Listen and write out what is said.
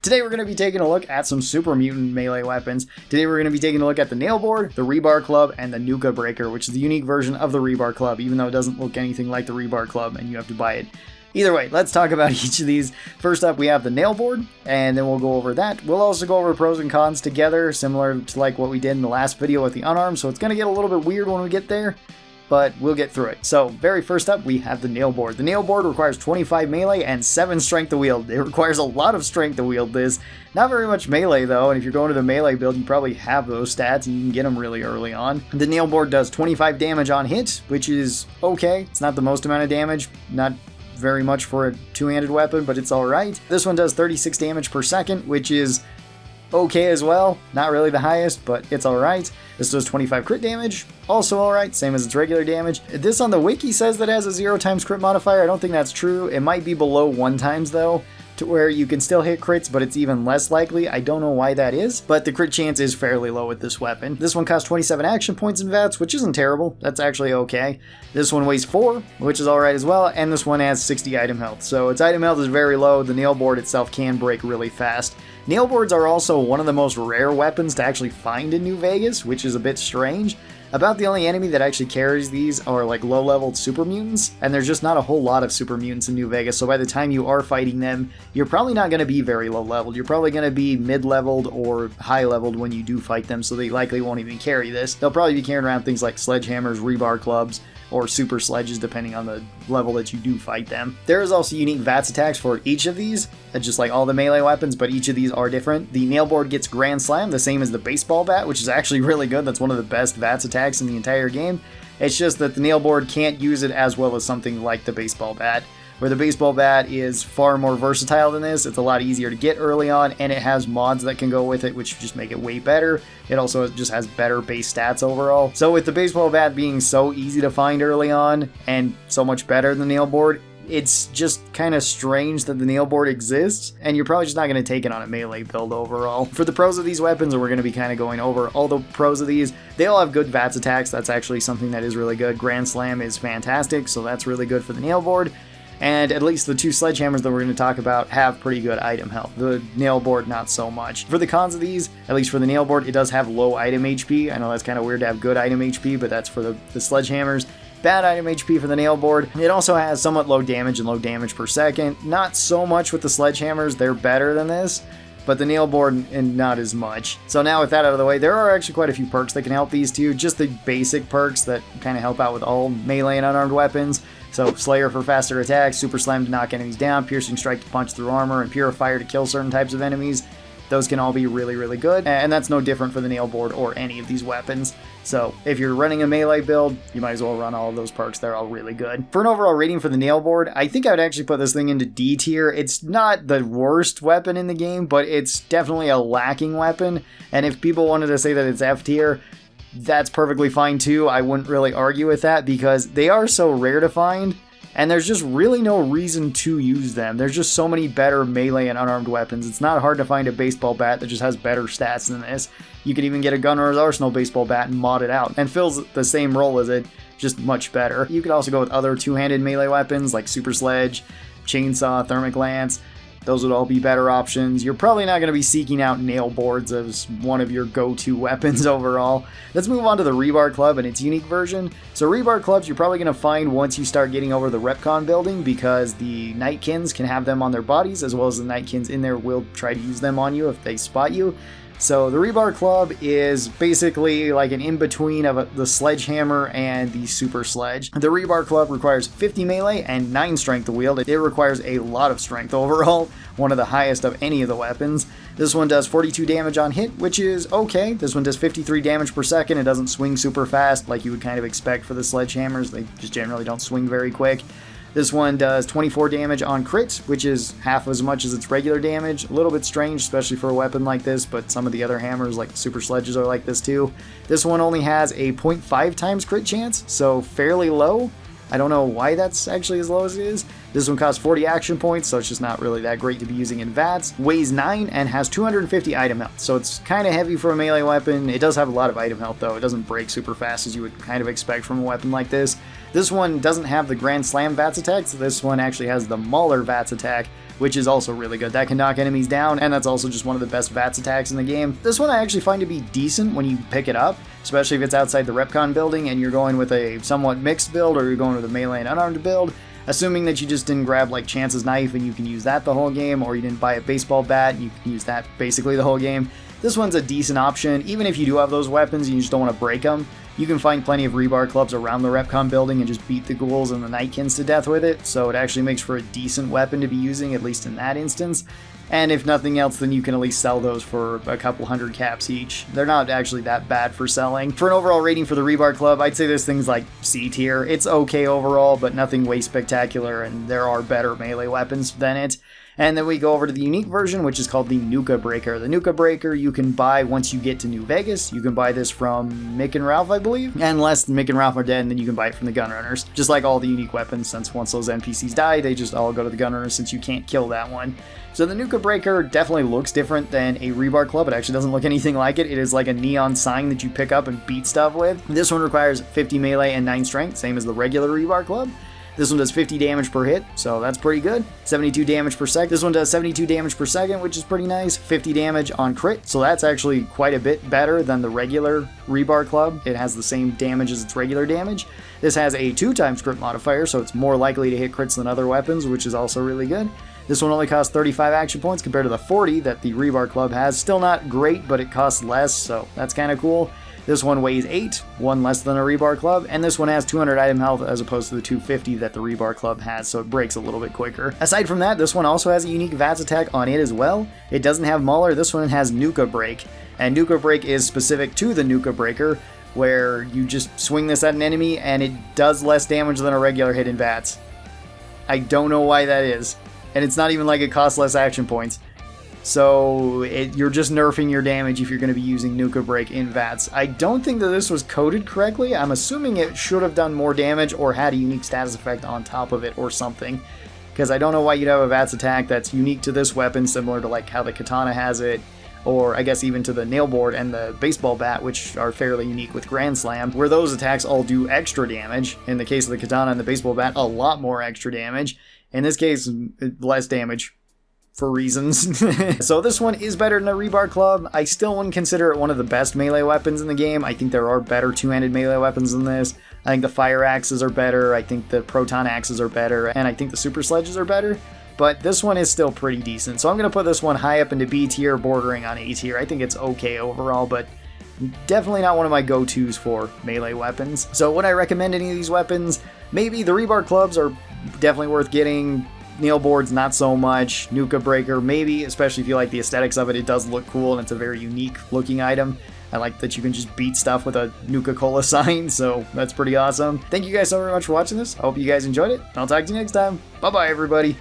Today we're going to be taking a look at some Super Mutant melee weapons. Today we're going to be taking a look at the nail board, the Rebar club, and the Nuka Breaker, which is the unique version of the Rebar club, even though it doesn't look anything like the Rebar club and you have to buy it. Either way, let's talk about each of these. First up, we have the nail board, and then we'll go over that. We'll also go over pros and cons together, similar to like what we did in the last video with the unarmed, so it's going to get a little bit weird when we get there, but we'll get through it. So, very first up, we have the nail board. The nail board requires 25 melee and 7 strength to wield. It requires a lot of strength to wield this. Not very much melee though, and if you're going to the melee build, you probably have those stats and you can get them really early on. The nail board does 25 damage on hit, which is okay. It's not the most amount of damage, not very much for a two-handed weapon, but it's alright. This one does 36 damage per second, which is okay as well. Not really the highest, but it's alright. This does 25 crit damage, also alright, same as its regular damage. This on the wiki says that it has a 0 times crit modifier. I don't think that's true. It might be below 1 times though, to where you can still hit crits, but it's even less likely. I don't know why that is, but the crit chance is fairly low with this weapon. This one costs 27 action points in VATS, which isn't terrible. That's actually okay. This one weighs 4, which is alright as well, and this one has 60 item health. So its item health is very low. The nail board itself can break really fast. Nail boards are also one of the most rare weapons to actually find in New Vegas, which is a bit strange. About the only enemy that actually carries these are like low-leveled super mutants, and there's just not a whole lot of super mutants in New Vegas, so by the time you are fighting them, you're probably not going to be very low-leveled. You're probably going to be mid-leveled or high-leveled when you do fight them, so they likely won't even carry this. They'll probably be carrying around things like sledgehammers, rebar clubs, or super sledges depending on the level that you do fight them. There is also unique VATS attacks for each of these, just like all the melee weapons, but each of these are different. The nail board gets Grand Slam, the same as the baseball bat, which is actually really good. That's one of the best VATS attacks in the entire game. It's just that the nail board can't use it as well as something like the baseball bat. Where the baseball bat is far more versatile than this, it's a lot easier to get early on, and it has mods that can go with it, which just make it way better. It also just has better base stats overall. So with the baseball bat being so easy to find early on, and so much better than the nail board, it's just kind of strange that the nail board exists, and you're probably just not going to take it on a melee build overall. For the pros of these weapons, we're going to be kind of going over all the pros of these. They all have good VATS attacks. That's actually something that is really good. Grand Slam is fantastic, so that's really good for the nail board. And at least the 2 sledgehammers that we're going to talk about have pretty good item health. The nail board, not so much. For the cons of these, at least for the nail board, it does have low item HP. I know that's kind of weird to have good item HP, but that's for the sledgehammers. Bad item HP for the nail board. It also has somewhat low damage and low damage per second. Not so much with the sledgehammers, they're better than this, but the nail board and not as much. So now with that out of the way, there are actually quite a few perks that can help these two. Just the basic perks that kind of help out with all melee and unarmed weapons. So Slayer for faster attacks, Super Slam to knock enemies down, Piercing Strike to punch through armor, and Purifier to kill certain types of enemies. Those can all be really, really good, and that's no different for the nail board or any of these weapons. So if you're running a melee build, you might as well run all of those perks. They're all really good. For an overall rating for the nail board, I think I would actually put this thing into D tier. It's not the worst weapon in the game, but it's definitely a lacking weapon, and if people wanted to say that it's F tier, that's perfectly fine too. I wouldn't really argue with that because they are so rare to find, and there's just really no reason to use them. There's just so many better melee and unarmed weapons. It's not hard to find a baseball bat that just has better stats than this. You could even get a Gunrunner's Arsenal baseball bat and mod it out, and fills the same role as it, just much better. You could also go with other two-handed melee weapons like Super Sledge, Chainsaw, Thermic Lance. Those would all be better options. You're probably not going to be seeking out nail boards as one of your go-to weapons overall. Let's move on to the Rebar Club and its unique version. So Rebar Clubs you're probably going to find once you start getting over the Repcon building, because the Nightkins can have them on their bodies, as well as the Nightkins in there will try to use them on you if they spot you. So the Rebar Club is basically like an in-between of the Sledgehammer and the Super Sledge. The Rebar Club requires 50 melee and 9 strength to wield. It requires a lot of strength overall, one of the highest of any of the weapons. This one does 42 damage on hit, which is okay. This one does 53 damage per second. It doesn't swing super fast like you would kind of expect for the Sledgehammers. They just generally don't swing very quick. This one does 24 damage on crits, which is half as much as its regular damage. A little bit strange, especially for a weapon like this, but some of the other hammers, like Super Sledges, are like this too. This one only has a 0.5 times crit chance, so fairly low. I don't know why that's actually as low as it is. This one costs 40 action points, so it's just not really that great to be using in VATS. Weighs 9 and has 250 item health, so it's kind of heavy for a melee weapon. It does have a lot of item health though. It doesn't break super fast as you would kind of expect from a weapon like this. This one doesn't have the Grand Slam VATS attack, so this one actually has the Mauler VATS attack, which is also really good. That can knock enemies down, and that's also just one of the best VATS attacks in the game. This one I actually find to be decent when you pick it up, especially if it's outside the Repcon building and you're going with a somewhat mixed build, or you're going with a melee and unarmed build. Assuming that you just didn't grab like Chance's knife and you can use that the whole game, or you didn't buy a baseball bat and you can use that basically the whole game. This one's a decent option. Even if you do have those weapons and you just don't want to break them, you can find plenty of rebar clubs around the Repcon building and just beat the ghouls and the Nightkins to death with it, so it actually makes for a decent weapon to be using, at least in that instance. And if nothing else, then you can at least sell those for a couple hundred caps each. They're not actually that bad for selling. For an overall rating for the Rebar Club, I'd say this thing's like C tier. It's okay overall, but nothing way spectacular, and there are better melee weapons than it. And then we go over to the unique version, which is called the Nuka Breaker. The Nuka Breaker you can buy once you get to New Vegas. You can buy this from Mick and Ralph, I believe. And unless Mick and Ralph are dead, and then you can buy it from the Gunrunners. Just like all the unique weapons, since once those NPCs die, they just all go to the Gunrunners since you can't kill that one. So the Nuka Breaker definitely looks different than a Rebar Club. It actually doesn't look anything like it. It is like a neon sign that you pick up and beat stuff with. This one requires 50 melee and 9 strength, same as the regular Rebar Club. This one does 50 damage per hit, so that's pretty good. 72 damage per second. This one does 72 damage per second, which is pretty nice. 50 damage on crit, so that's actually quite a bit better than the regular Rebar Club. It has the same damage as its regular damage. This has a 2x crit modifier, so it's more likely to hit crits than other weapons, which is also really good. This one only costs 35 action points compared to the 40 that the Rebar Club has. Still not great, but it costs less, so that's kind of cool. This one weighs 8, one less than a Rebar Club, and this one has 200 item health as opposed to the 250 that the Rebar Club has, so it breaks a little bit quicker. Aside from that, this one also has a unique VATS attack on it as well. It doesn't have Mauler, this one has Nuka Break, and Nuka Break is specific to the Nuka Breaker, where you just swing this at an enemy and it does less damage than a regular hit in VATS. I don't know why that is, and it's not even like it costs less action points. So you're just nerfing your damage if you're going to be using Nuka Break in VATS. I don't think that this was coded correctly. I'm assuming it should have done more damage or had a unique status effect on top of it or something. Because I don't know why you'd have a VATS attack that's unique to this weapon, similar to like how the Katana has it, or I guess even to the Nailboard and the Baseball Bat, which are fairly unique with Grand Slam, where those attacks all do extra damage. In the case of the Katana and the Baseball Bat, a lot more extra damage. In this case, less damage. For reasons. So this one is better than the Rebar Club. I still wouldn't consider it one of the best melee weapons in the game. I think there are better two-handed melee weapons than this. I think the fire axes are better, I think the proton axes are better, and I think the super sledges are better. But this one is still pretty decent. So I'm going to put this one high up into B tier, bordering on A tier. I think it's okay overall, but definitely not one of my go-tos for melee weapons. So would I recommend any of these weapons? Maybe. The Rebar Clubs are definitely worth getting. Nailboards, not so much. Nuka Breaker, maybe, especially if you like the aesthetics of it. It does look cool, and it's a very unique looking item. I like that you can just beat stuff with a Nuka-Cola sign, so that's pretty awesome. Thank you guys so very much for watching this. I hope you guys enjoyed it. I'll talk to you next time. Bye-bye, everybody.